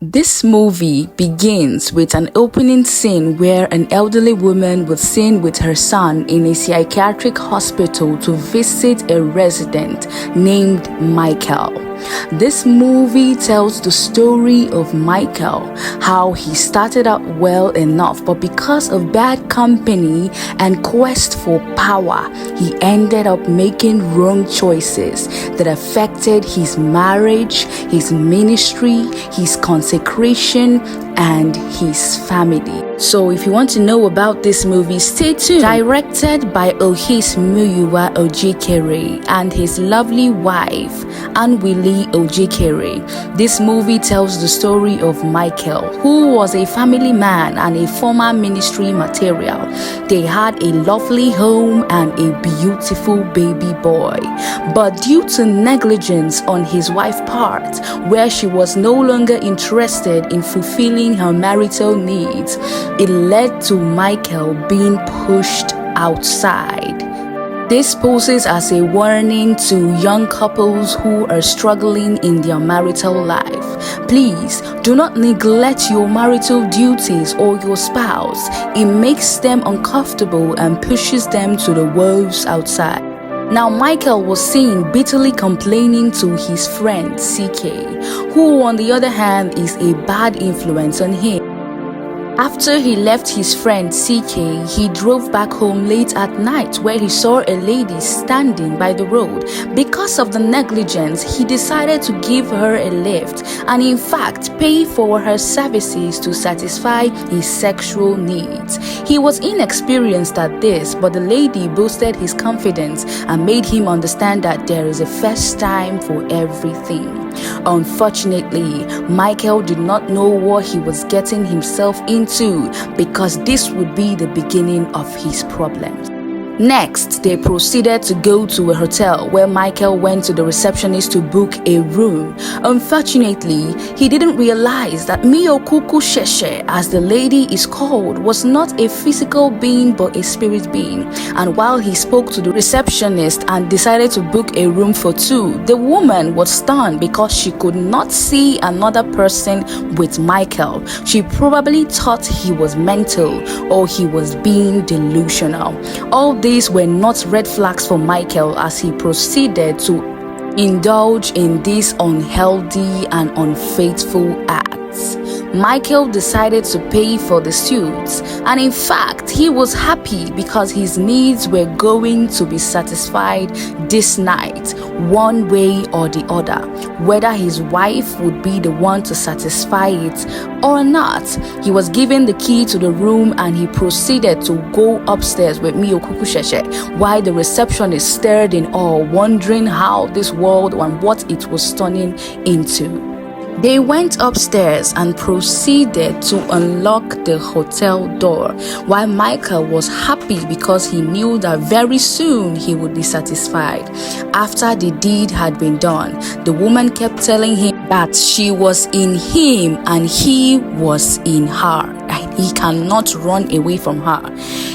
This movie begins with an opening scene where an elderly woman was seen with her son in a psychiatric hospital to visit a resident named Michael. This movie tells the story of Michael, how he started out well enough, but because of bad company and quest for power, he ended up making wrong choices that affected his marriage, his ministry, his consecration, and his family. So if you want to know about this movie, stay tuned. Directed by Ohis Muyiwa Ojeikere and his lovely wife Ojeikere, this movie tells the story of Michael, who was a family man and a former ministry material. They had a lovely home and a beautiful baby boy, but due to negligence on his wife's part, where she was no longer interested in fulfilling her marital needs, it led to Michael being pushed outside. This poses as a warning to young couples who are struggling in their marital life. Please do not neglect your marital duties or your spouse. It makes them uncomfortable and pushes them to the wolves outside. Now, Michael was seen bitterly complaining to his friend CK, who on the other hand is a bad influence on him. After he left his friend CK, he drove back home late at night where he saw a lady standing by the road. Because of the negligence, he decided to give her a lift and in fact pay for her services to satisfy his sexual needs. He was inexperienced at this, but the lady boosted his confidence and made him understand that there is a first time for everything. Unfortunately, Michael did not know what he was getting himself into because this would be the beginning of his problems. Next, they proceeded to go to a hotel where Michael went to the receptionist to book a room. Unfortunately, he didn't realize that Miokukusheshe, as the lady is called, was not a physical being but a spirit being. And while he spoke to the receptionist and decided to book a room for two, the woman was stunned because she could not see another person with Michael. She probably thought he was mental or he was being delusional. All these were not red flags for Michael as he proceeded to indulge in these unhealthy and unfaithful acts. Michael decided to pay for the suits, and in fact, he was happy because his needs were going to be satisfied this night, one way or the other, whether his wife would be the one to satisfy it or not. He was given the key to the room and he proceeded to go upstairs with Miokukusheshe while the receptionist stared in awe, wondering how this world and what it was turning into. They went upstairs and proceeded to unlock the hotel door, while Michael was happy because he knew that very soon he would be satisfied. After the deed had been done, the woman kept telling him that she was in him and he was in her. He cannot run away from her.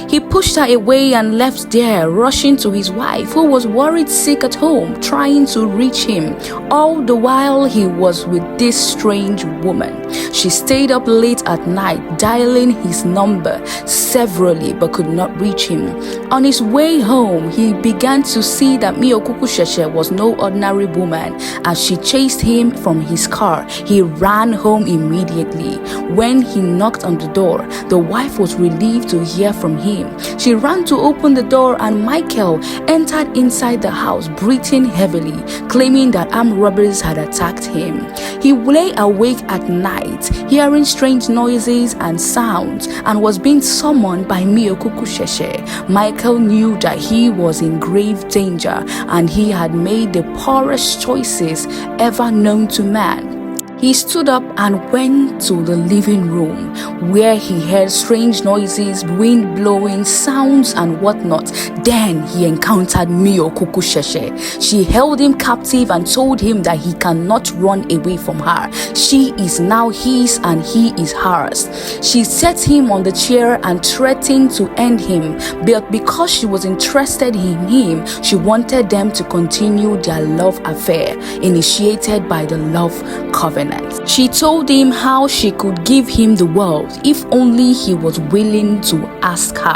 He pushed her away and left there, rushing to his wife, who was worried sick at home, trying to reach him. All the while he was with this strange woman. She stayed up late at night, dialing his number severally but could not reach him. On his way home, he began to see that Miokukusheshe was no ordinary woman. As she chased him from his car, he ran home immediately. When he knocked on the door, the wife was relieved to hear from him. She ran to open the door and Michael entered inside the house, breathing heavily, claiming that armed robbers had attacked him. He lay awake at night, hearing strange noises and sounds, and was being summoned by Miokukusheshe. Michael knew that he was in grave danger and he had made the poorest choices ever known to man. He stood up and went to the living room where he heard strange noises, wind blowing, sounds and whatnot. Then he encountered Miokukusheshe. She held him captive and told him that he cannot run away from her. She is now his and he is hers. She set him on the chair and threatened to end him, but because she was interested in him, she wanted them to continue their love affair initiated by the love covenant. covenant. She told him how she could give him the world if only he was willing to ask her.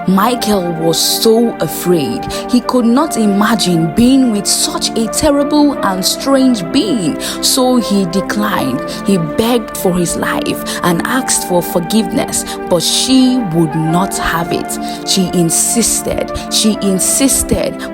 Michael was so afraid. He could not imagine being with such a terrible and strange being, so he declined. He begged for his life and asked for forgiveness, but she would not have it. She insisted,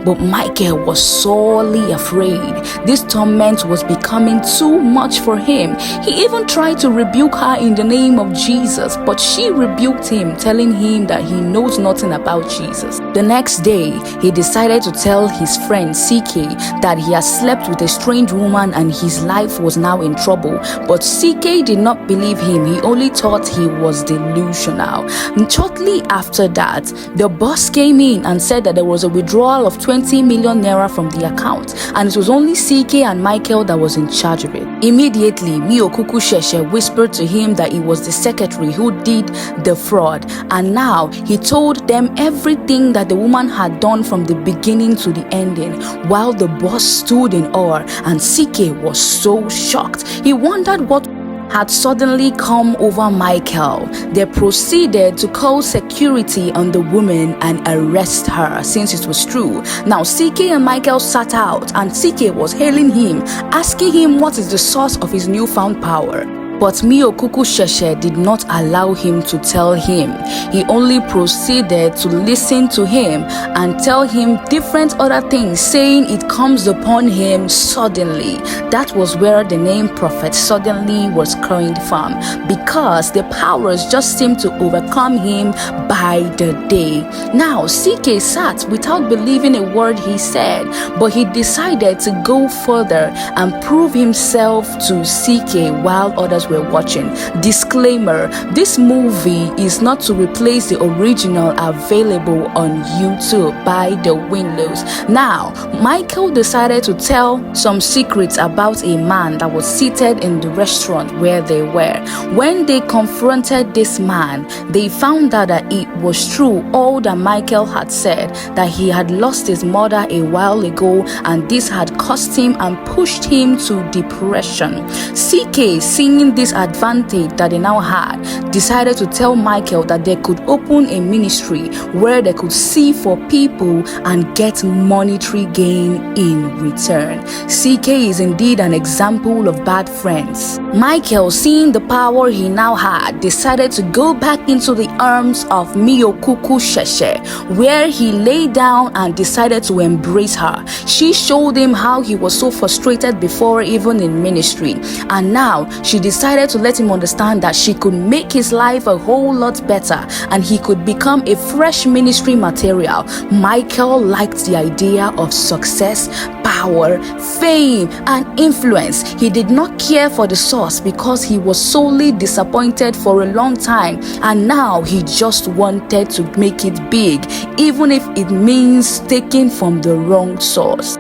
but Michael was sorely afraid. This torment was becoming too much for him. He even tried to rebuke her in the name of Jesus, but she rebuked him, telling him that he knows nothing about Jesus. The next day, he decided to tell his friend CK that he had slept with a strange woman and his life was now in trouble. But CK did not believe him. He only thought he was delusional. And shortly after that, the boss came in and said that there was a withdrawal of 20 million naira from the account, and it was only CK and Michael that was in charge of it. Immediately, Miokukusheshe whispered to him that it was the secretary who did the fraud, and now he told them everything that the woman had done from the beginning to the ending, while the boss stood in awe and CK was so shocked. He wondered what had suddenly come over Michael. They proceeded to call security on the woman and arrest her, since it was true. Now CK and Michael sat out and CK was hailing him, asking him what is the source of his newfound power. But Miokukusheshe did not allow him to tell him. He only proceeded to listen to him and tell him different other things, saying it comes upon him suddenly. That was where the name Prophet suddenly was coined from, because the powers just seemed to overcome him by the day. Now CK sat without believing a word he said, but he decided to go further and prove himself to CK while others were watching. Disclaimer: this movie is not to replace the original available on YouTube by the Winlows. Now, Michael decided to tell some secrets about a man that was seated in the restaurant where they were. When they confronted this man, they found out that it was true all that Michael had said, that he had lost his mother a while ago and this had cost him and pushed him to depression. CK, seeing this advantage that they now had, decided to tell Michael that they could open a ministry where they could see for people and get monetary gain in return. CK is indeed an example of bad friends. Michael, seeing the power he now had, decided to go back into the arms of Miokukusheshe, where he lay down and decided to embrace her. She showed him how he was so frustrated before, even in ministry, and now she decided to let him understand that she could make his life a whole lot better and he could become a fresh ministry material. Michael liked the idea of success, power, fame, and influence. He did not care for the source because he was solely disappointed for a long time, and now he just wanted to make it big, even if it means taking from the wrong source.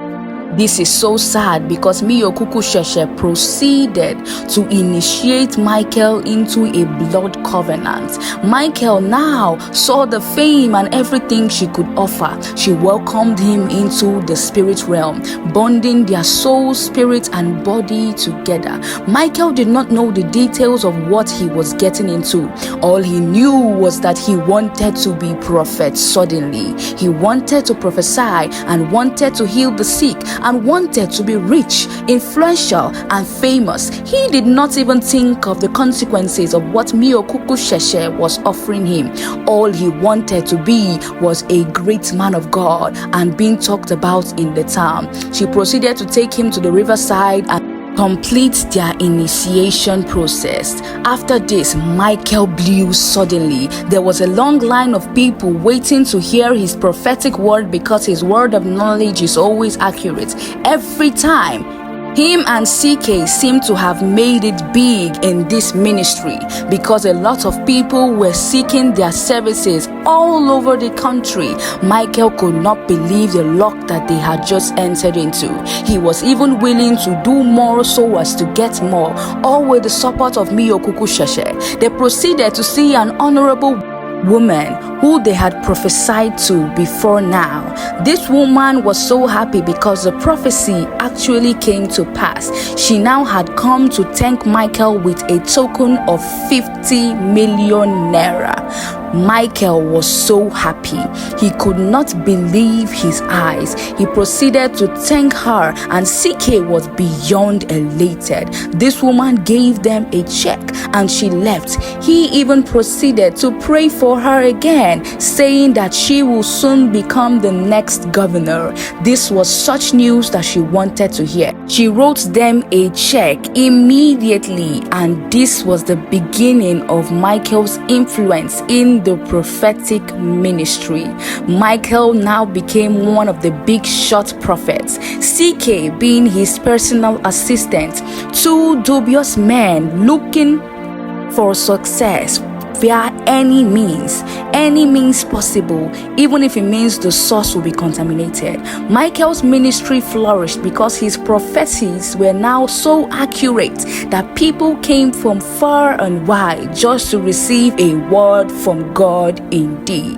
This is so sad because Miokukusheshe proceeded to initiate Michael into a blood covenant. Michael now saw the fame and everything she could offer. She welcomed him into the spirit realm, bonding their soul, spirit, and body together. Michael did not know the details of what he was getting into. All he knew was that he wanted to be prophet suddenly. He wanted to prophesy and wanted to heal the sick and wanted to be rich, influential, and famous. He did not even think of the consequences of what Miokukusheshe was offering him. All he wanted to be was a great man of God and being talked about in the town. She proceeded to take him to the riverside and complete their initiation process. After this, Michael blew suddenly. There was a long line of people waiting to hear his prophetic word because his word of knowledge is always accurate every time. Him and CK seemed to have made it big in this ministry because a lot of people were seeking their services all over the country. Michael could not believe the luck that they had just entered into. He was even willing to do more so as to get more, all with the support of Miokukusheshe. They proceeded to see an honorable woman who they had prophesied to before now. This woman was so happy because the prophecy actually came to pass. She now had come to thank Michael with a token of 50 million naira. Michael was so happy. He could not believe his eyes. He proceeded to thank her, and CK was beyond elated. This woman gave them a check and she left. He even proceeded to pray for her again, saying that she will soon become the next governor. This was such news that she wanted to hear. She wrote them a check immediately, and this was the beginning of Michael's influence in the prophetic ministry. Michael now became one of the big shot prophets, CK being his personal assistant. Two dubious men looking for success via any means possible, even if it means the source will be contaminated. Michael's ministry flourished because his prophecies were now so accurate that people came from far and wide just to receive a word from God indeed.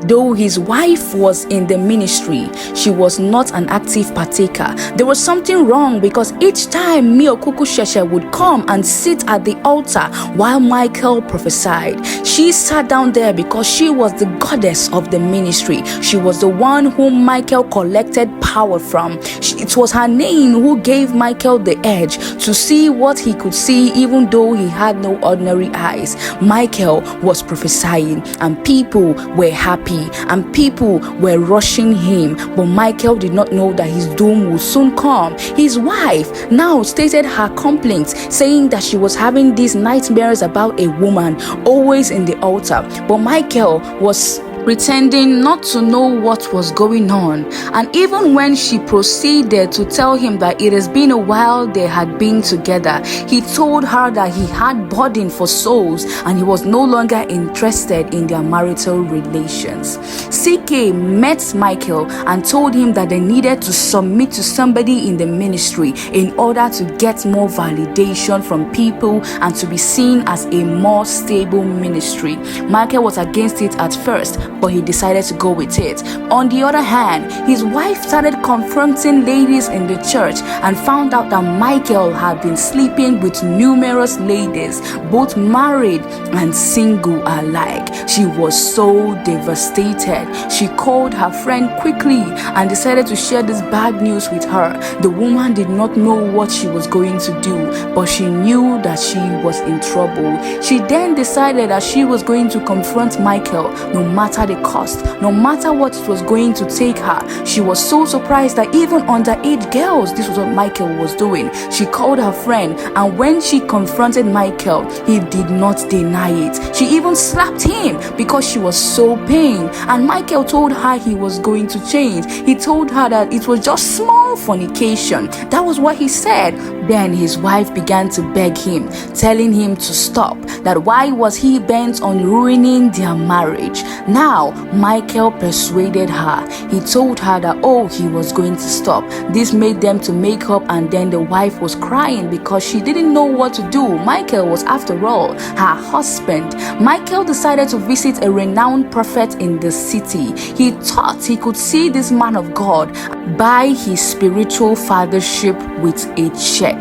Though his wife was in the ministry, she was not an active partaker. There was something wrong because each time Miokukusheshe would come and sit at the altar while Michael prophesied, she sat down there because she was the goddess of the ministry. She was the one whom Michael collected power from. It was her name who gave Michael the edge to see what he could see, even though he had no ordinary eyes. Michael was prophesying and people were happy and people were rushing him, but Michael did not know that his doom would soon come. His wife now stated her complaints, saying that she was having these nightmares about a woman always in the altar, but Michael was pretending not to know what was going on. And even when she proceeded to tell him that it has been a while they had been together, he told her that he had burden for souls and he was no longer interested in their marital relations. CK met Michael and told him that they needed to submit to somebody in the ministry in order to get more validation from people and to be seen as a more stable ministry. Michael was against it at first, but he decided to go with it. On the other hand, his wife started confronting ladies in the church and found out that Michael had been sleeping with numerous ladies, both married and single alike. She was so devastated. She called her friend quickly and decided to share this bad news with her. The woman did not know what she was going to do, but she knew that she was in trouble. She then decided that she was going to confront Michael no matter the cost, no matter what it was going to take her. She was so surprised that even underage girls, this was what Michael was doing. She called her friend, and when she confronted Michael, he did not deny it. She even slapped him because she was so pained, and Michael told her he was going to change. He told her that it was just small fornication. That was what he said. Then his wife began to beg him, telling him to stop, that why was he bent on ruining their marriage. Now Michael persuaded her. He told her that he was going to stop. This made them to make up, and then the wife was crying because she didn't know what to do. Michael was, after all, her husband. Michael decided to visit a renowned prophet in the city. He thought he could see this man of God buy his spiritual fathership with a check.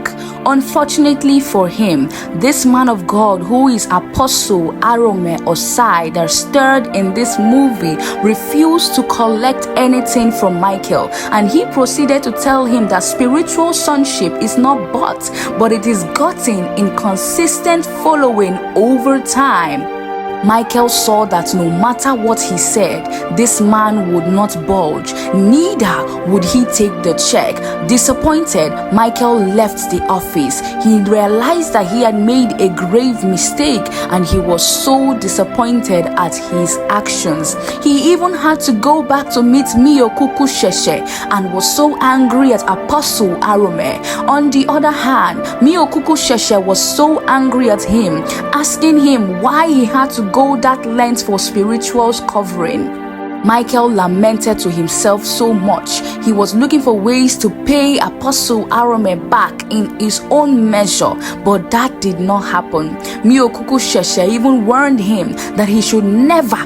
Unfortunately for him, this man of God, who is Apostle Arome Osai that starred in this movie, refused to collect anything from Michael, and he proceeded to tell him that spiritual sonship is not bought, but it is gotten in consistent following over time. Michael saw that no matter what he said, this man would not budge, neither would he take the check. Disappointed, Michael left the office. He realized that he had made a grave mistake, and he was so disappointed at his actions. He even had to go back to meet Miokukusheshe and was so angry at Apostle Arome. On the other hand, Miokukusheshe was so angry at him, asking him why he had to go that length for spiritual covering. Michael lamented to himself so much. He was looking for ways to pay Apostle Arome back in his own measure, but that did not happen. Miokukusheshe even warned him that he should never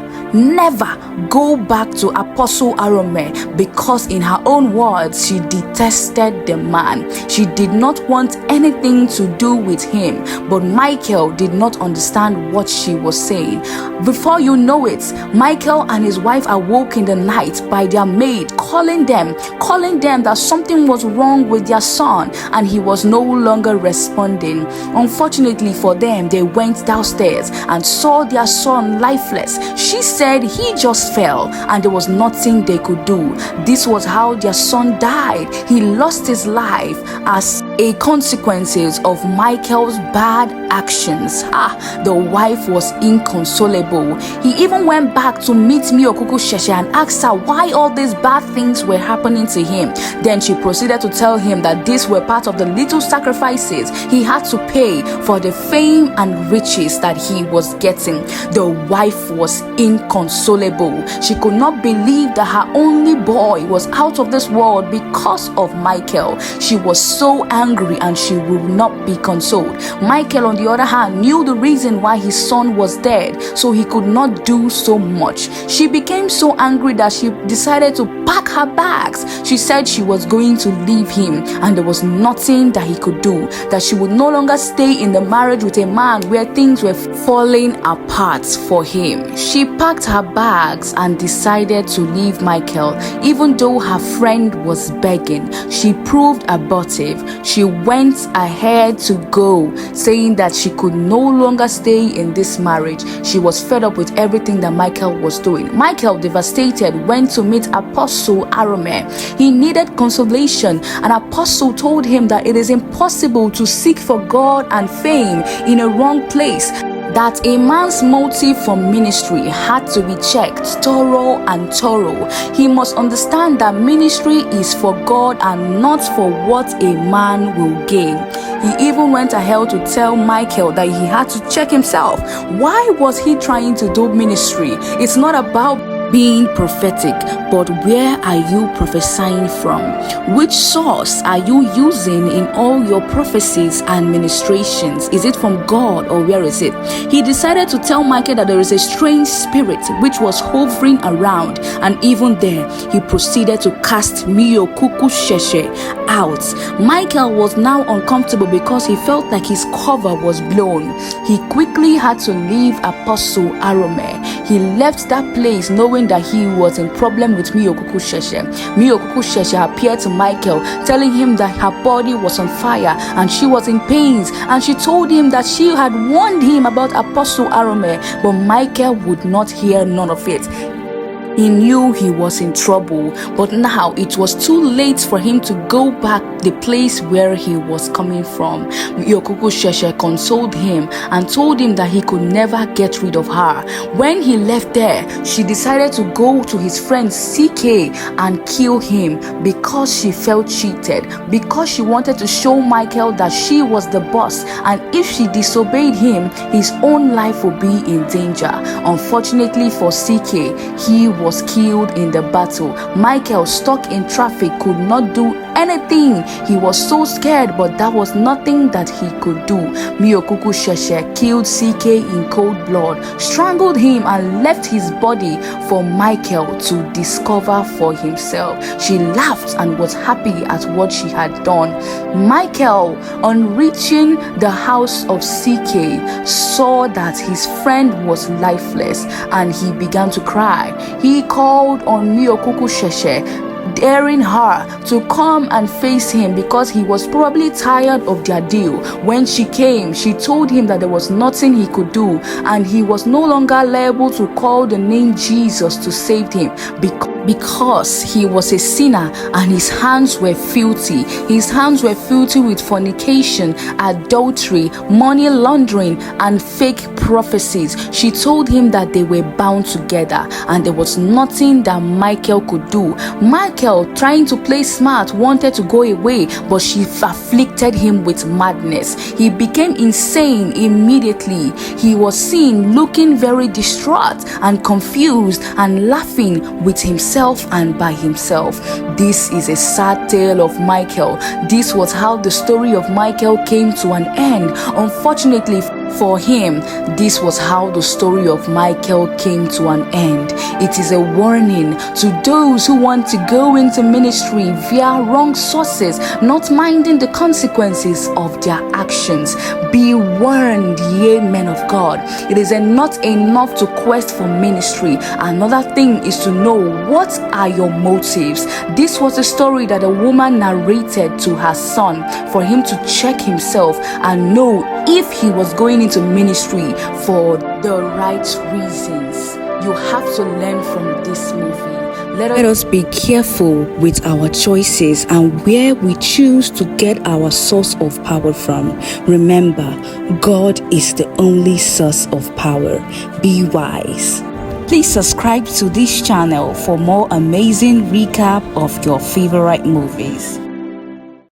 go back to Apostle Arome, because in her own words, she detested the man. She did not want anything to do with him. But Michael did not understand what she was saying. Before you know it, Michael and his wife awoke in the night by their maid calling them that something was wrong with their son, and he was no longer responding. Unfortunately for them, they went downstairs and saw their son lifeless. She said he just fell and there was nothing they could do. This was how their son died. He lost his life as a consequences of Michael's bad actions. The wife was inconsolable. He even went back to meet Miokukusheshe and asked her why all these bad things were happening to him. Then she proceeded to tell him that these were part of the little sacrifices he had to pay for the fame and riches that he was getting. The wife was inconsolable. She could not believe that her only boy was out of this world because of Michael. She was so angry and she would not be consoled. Michael, on the other hand, knew the reason why his son was dead, so he could not do so much. She became so angry that she decided to pack her bags. She said she was going to leave him and there was nothing that he could do, that she would no longer stay in the marriage with a man where things were falling apart for him. She packed her bags and decided to leave Michael, even though her friend was begging. She proved abortive. She went ahead to go, saying that she could no longer stay in this marriage. She was fed up with everything that Michael was doing. Michael, devastated, went to meet Apostle Arome. He needed consolation, and Apostle told him that it is impossible to seek for God and fame in a wrong place, that a man's motive for ministry had to be checked thorough. He must understand that ministry is for God and not for what a man will gain. He even went ahead to tell Michael that he had to check himself. Why was he trying to do ministry? It's not about being prophetic, but where are you prophesying from? Which source are you using in all your prophecies and ministrations? Is it from God or where is it? He decided to tell Michael that there is a strange spirit which was hovering around, and even there he proceeded to cast Miokukusheshe out. Michael was now uncomfortable because he felt like his cover was blown. He quickly had to leave Apostle Arome. He left that place knowing that he was in problem with Miokukusheshe. Miokukusheshe appeared to Michael, telling him that her body was on fire and she was in pains, and she told him that she had warned him about Apostle Arome, but Michael would not hear none of it. He knew he was in trouble, but now it was too late for him to go back the place where he was coming from. Miokukusheshe consoled him and told him that he could never get rid of her. When he left there, she decided to go to his friend CK and kill him because she felt cheated, because she wanted to show Michael that she was the boss, and if she disobeyed him, his own life would be in danger. Unfortunately for CK, he was killed in the battle. Michael, stuck in traffic, could not do anything. He was so scared, but that was nothing that he could do. Miokukusheshe killed CK in cold blood, strangled him, and left his body for Michael to discover for himself. She laughed and was happy at what she had done. Michael, on reaching the house of CK, saw that his friend was lifeless and he began to cry. He called on Miokukusheshe, daring her to come and face him because he was probably tired of their deal. When she came, she told him that there was nothing he could do and he was no longer liable to call the name Jesus to save him because he was a sinner and his hands were filthy. His hands were filthy with fornication, adultery, money laundering, and fake prophecies. She told him that they were bound together and there was nothing that Michael could do. Michael Michael, trying to play smart, wanted to go away, but she afflicted him with madness. He became insane immediately. He was seen looking very distraught and confused and laughing with himself and by himself. This is a sad tale of Michael. This was how the story of Michael came to an end. Unfortunately for him, this was how the story of Michael came to an end. It is a warning to those who want to go into ministry via wrong sources, not minding the consequences of their actions. Be warned, ye men of God. It is not enough to quest for ministry. Another thing is to know what are your motives. This was a story that a woman narrated to her son for him to check himself and know if he was going into ministry for the right reasons. You have to learn from this movie. Let us be careful with our choices and where we choose to get our source of power from. Remember, God is the only source of power. Be wise. Please subscribe to this channel for more amazing recap of your favorite movies.